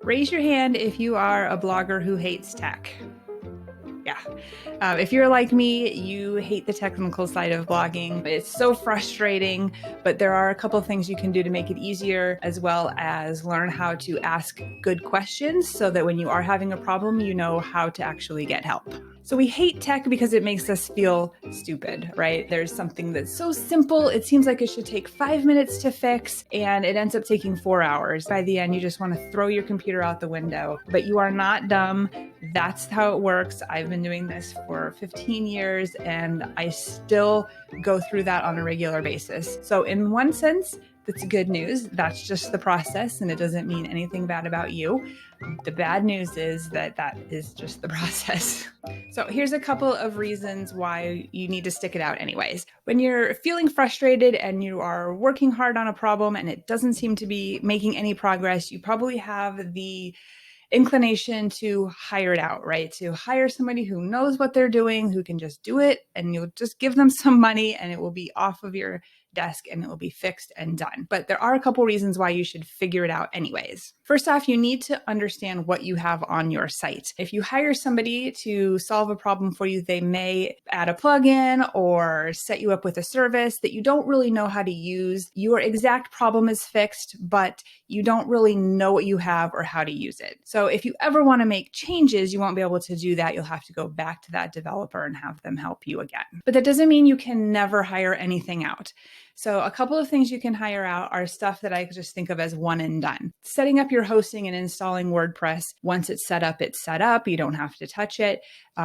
Raise your hand if you are a blogger who hates tech. Yeah. If you're like me, you hate the technical side of blogging. It's so frustrating, but there are a couple of things you can do to make it easier, as well as learn how to ask good questions so that when you are having a problem, you know how to actually get help. So we hate tech because it makes us feel stupid, right? There's something that's so simple, it seems like it should take 5 minutes to fix, and it ends up taking 4 hours. By the end, you just want to throw your computer out the window, but you are not dumb. That's how it works. I've been doing this for 15 years and I still go through that on a regular basis. So in one sense, that's good news. That's just the process and it doesn't mean anything bad about you. The bad news is that that is just the process. So here's a couple of reasons why you need to stick it out anyways. When you're feeling frustrated and you are working hard on a problem and it doesn't seem to be making any progress, you probably have the inclination to hire it out, right? To hire somebody who knows what they're doing, who can just do it, and you'll just give them some money and it will be off of your desk and it will be fixed and done. But there are a couple reasons why you should figure it out anyways. First off, you need to understand what you have on your site. If you hire somebody to solve a problem for you, they may add a plugin or set you up with a service that you don't really know how to use. Your exact problem is fixed, but you don't really know what you have or how to use it. So if you ever want to make changes, you won't be able to do that. You'll have to go back to that developer and have them help you again. But that doesn't mean you can never hire anything out. So a couple of things you can hire out are stuff that I just think of as one and done. Setting up your hosting and installing WordPress. Once it's set up, it's set up. You don't have to touch it.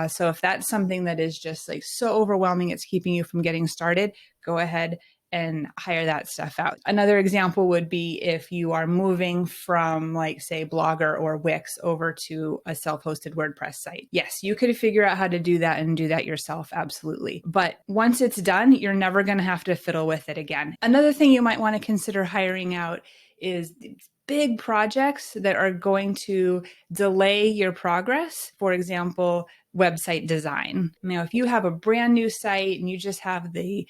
So if that's something that is just like so overwhelming, it's keeping you from getting started, go ahead and hire that stuff out. Another example would be if you are moving from like say Blogger or Wix over to a self-hosted WordPress site. Yes, you could figure out how to do that and do that yourself, absolutely. But once it's done, you're never going to have to fiddle with it again. Another thing you might want to consider hiring out is big projects that are going to delay your progress. For example, website design. Now, if you have a brand new site and you just have the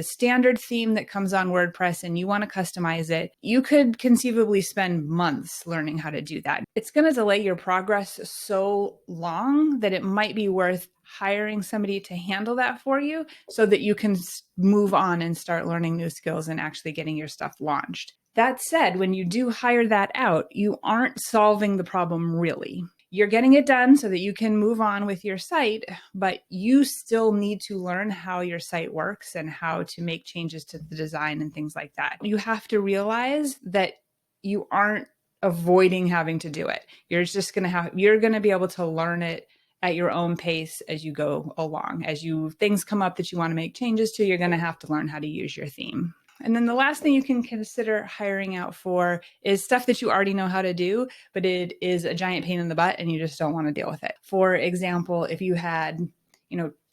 standard theme that comes on WordPress and you want to customize it, you could conceivably spend months learning how to do that. It's going to delay your progress so long that it might be worth hiring somebody to handle that for you so that you can move on and start learning new skills and actually getting your stuff launched. That said, when you do hire that out, you aren't solving the problem really. You're getting it done so that you can move on with your site, but you still need to learn how your site works and how to make changes to the design and things like that. You have to realize that you aren't avoiding having to do it. You're going to be able to learn it at your own pace as you go along. As things come up that you want to make changes to, you're going to have to learn how to use your theme. And then the last thing you can consider hiring out for is stuff that you already know how to do, but it is a giant pain in the butt and you just don't want to deal with it. For example, if you had,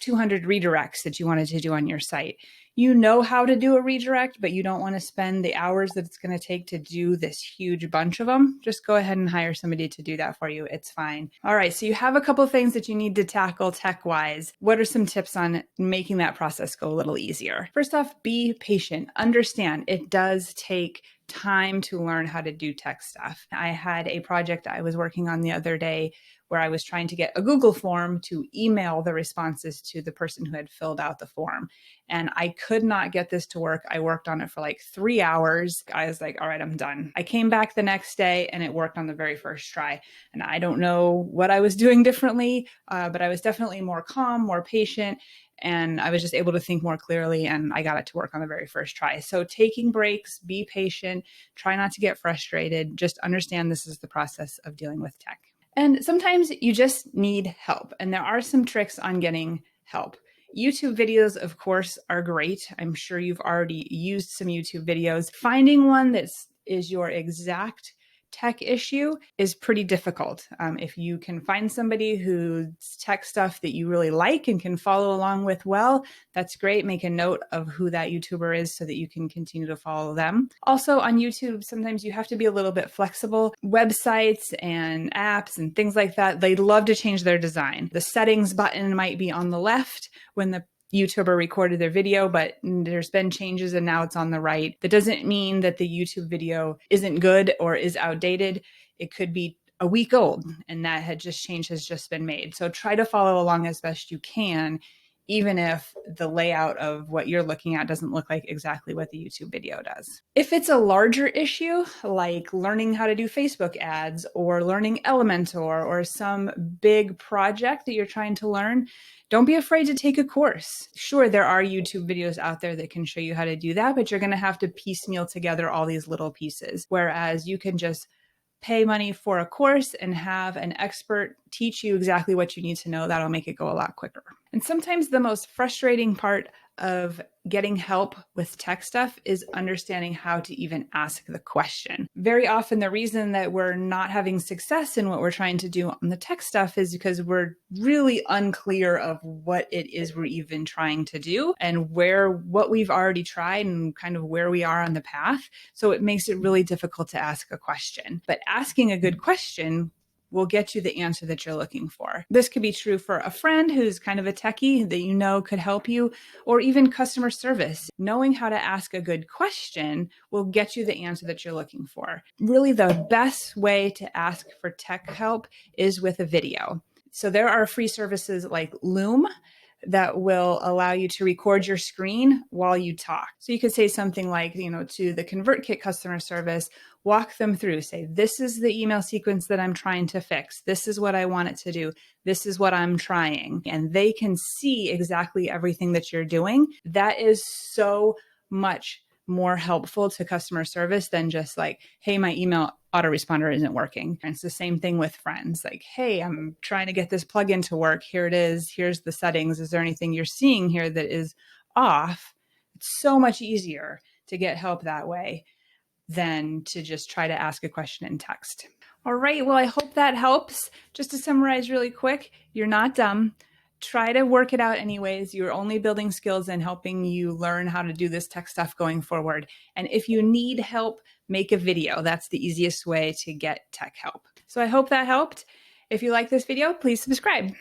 200 redirects that you wanted to do on your site, you know how to do a redirect, but you don't want to spend the hours that it's going to take to do this huge bunch of them. Just go ahead and hire somebody to do that for you. It's fine. All right. So you have a couple of things that you need to tackle tech-wise. What are some tips on making that process go a little easier? First off, be patient. Understand it does take time to learn how to do tech stuff. I had a project I was working on the other day where I was trying to get a Google form to email the responses to the person who had filled out the form. And I could not get this to work. I worked on it for like 3 hours. I was like, all right, I'm done. I came back the next day and it worked on the very first try. And I don't know what I was doing differently, but I was definitely more calm, more patient. And I was just able to think more clearly and I got it to work on the very first try. So taking breaks, be patient, try not to get frustrated. Just understand this is the process of dealing with tech. And sometimes you just need help. And there are some tricks on getting help. YouTube videos, of course, are great. I'm sure you've already used some YouTube videos. Finding one that is your exact tech issue is pretty difficult. If you can find somebody whose tech stuff that you really like and can follow along with well, that's great. Make a note of who that YouTuber is so that you can continue to follow them. Also on YouTube, sometimes you have to be a little bit flexible. Websites and apps and things like that, they love to change their design. The settings button might be on the left when the YouTuber recorded their video, but there's been changes and now it's on the right. That doesn't mean that the YouTube video isn't good or is outdated. it could be a week old and that change has just been made. So try to follow along as best you can, even if the layout of what you're looking at doesn't look like exactly what the YouTube video does. If it's a larger issue, like learning how to do Facebook ads or learning Elementor or some big project that you're trying to learn, don't be afraid to take a course. Sure, there are YouTube videos out there that can show you how to do that, but you're going to have to piecemeal together all these little pieces. Whereas you can just pay money for a course and have an expert teach you exactly what you need to know. That'll make it go a lot quicker. And sometimes the most frustrating part of getting help with tech stuff is understanding how to even ask the question. Very often, the reason that we're not having success in what we're trying to do on the tech stuff is because we're really unclear of what it is we're even trying to do and what we've already tried and kind of where we are on the path. So it makes it really difficult to ask a question. But asking a good question will get you the answer that you're looking for. This could be true for a friend who's kind of a techie that you know could help you, or even customer service. Knowing how to ask a good question will get you the answer that you're looking for. Really, the best way to ask for tech help is with a video. So there are free services like Loom that will allow you to record your screen while you talk. So you could say something like, to the ConvertKit customer service, walk them through, say, this is the email sequence that I'm trying to fix. This is what I want it to do. This is what I'm trying. And they can see exactly everything that you're doing. That is so much more helpful to customer service than just like, hey, my email autoresponder isn't working. And it's the same thing with friends. Like, hey, I'm trying to get this plugin to work. Here it is. Here's the settings. Is there anything you're seeing here that is off? It's so much easier to get help that way than to just try to ask a question in text. All right. Well, I hope that helps. Just to summarize really quick, you're not dumb. Try to work it out anyways. You're only building skills and helping you learn how to do this tech stuff going forward. And if you need help, make a video. That's the easiest way to get tech help. So I hope that helped. If you like this video, please subscribe.